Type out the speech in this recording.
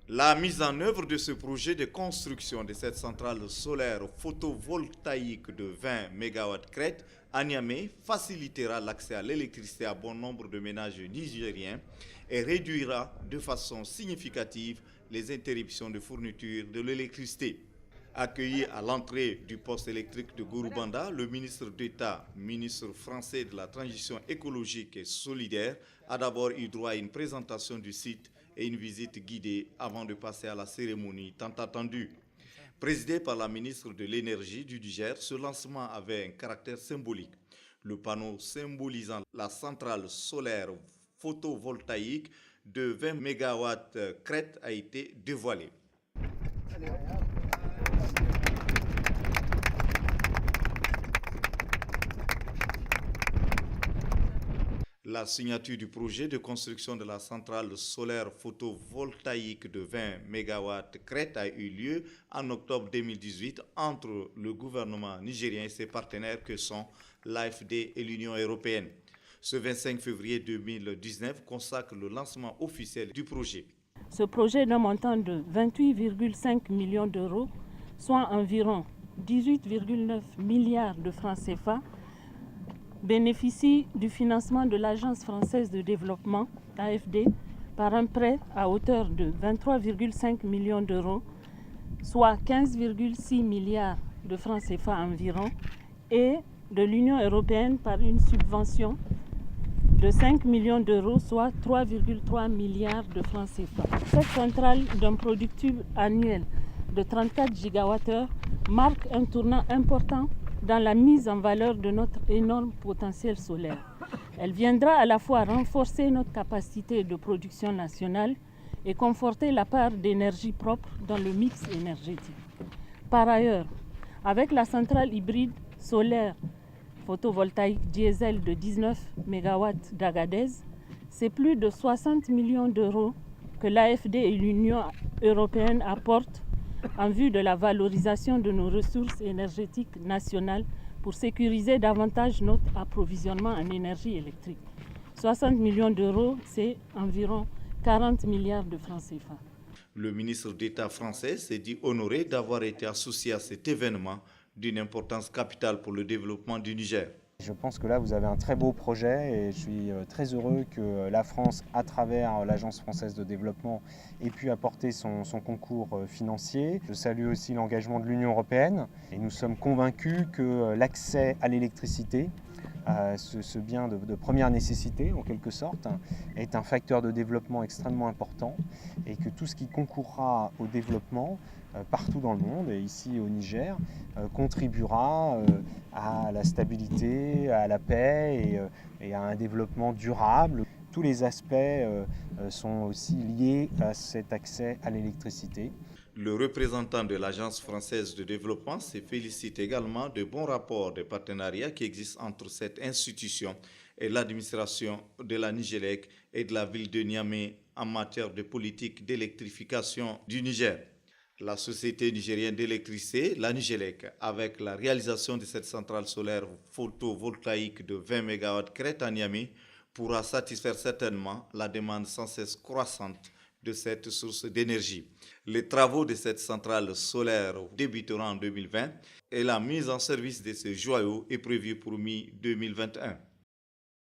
La mise en œuvre de ce projet de construction de cette centrale solaire photovoltaïque de 20 MW crête à Niamey facilitera l'accès à l'électricité à bon nombre de ménages nigériens et réduira de façon significative les interruptions de fourniture de l'électricité. Accueilli à l'entrée du poste électrique de Gorubanda, le ministre d'État, ministre français de la Transition écologique et solidaire, a d'abord eu droit à une présentation du site et une visite guidée avant de passer à la cérémonie tant attendue. Présidé par la ministre de l'Énergie du Niger, ce lancement avait un caractère symbolique. Le panneau symbolisant la centrale solaire photovoltaïque de 20 MW crête a été dévoilé. La signature du projet de construction de la centrale solaire photovoltaïque de 20 MW crête a eu lieu en octobre 2018 entre le gouvernement nigérien et ses partenaires que sont l'AFD et l'Union européenne. Ce 25 février 2019 consacre le lancement officiel du projet. Ce projet d'un montant de 28,5 millions d'euros, soit environ 18,9 milliards de francs CFA, bénéficie du financement de l'Agence française de développement, AFD, par un prêt à hauteur de 23,5 millions d'euros, soit 15,6 milliards de francs CFA environ, et de l'Union européenne par une subvention de 5 millions d'euros, soit 3,3 milliards de francs CFA. Cette centrale d'un productible annuel de 34 gigawattheures marque un tournant important dans la mise en valeur de notre énorme potentiel solaire. Elle viendra à la fois renforcer notre capacité de production nationale et conforter la part d'énergie propre dans le mix énergétique. Par ailleurs, avec la centrale hybride solaire photovoltaïque diesel de 19 MW d'Agadez, c'est plus de 60 millions d'euros que l'AFD et l'Union européenne apportent en vue de la valorisation de nos ressources énergétiques nationales pour sécuriser davantage notre approvisionnement en énergie électrique. 60 millions d'euros, c'est environ 40 milliards de francs CFA. Le ministre d'État français s'est dit honoré d'avoir été associé à cet événement d'une importance capitale pour le développement du Niger. Je pense que là, vous avez un très beau projet et je suis très heureux que la France, à travers l'Agence française de développement, ait pu apporter son concours financier. Je salue aussi l'engagement de l'Union européenne et nous sommes convaincus que l'accès à l'électricité, ce bien de première nécessité en quelque sorte, est un facteur de développement extrêmement important et que tout ce qui concourra au développement partout dans le monde et ici au Niger contribuera à la stabilité, à la paix et à un développement durable. Tous les aspects sont aussi liés à cet accès à l'électricité. Le représentant de l'Agence française de développement se félicite également de bons rapports de partenariat qui existent entre cette institution et l'administration de la Nigélec et de la ville de Niamey en matière de politique d'électrification du Niger. La société nigérienne d'électricité, la Nigélec, avec la réalisation de cette centrale solaire photovoltaïque de 20 MW crête à Niamey, pourra satisfaire certainement la demande sans cesse croissante de cette source d'énergie. Les travaux de cette centrale solaire débuteront en 2020 et la mise en service de ce joyau est prévue pour mi-2021.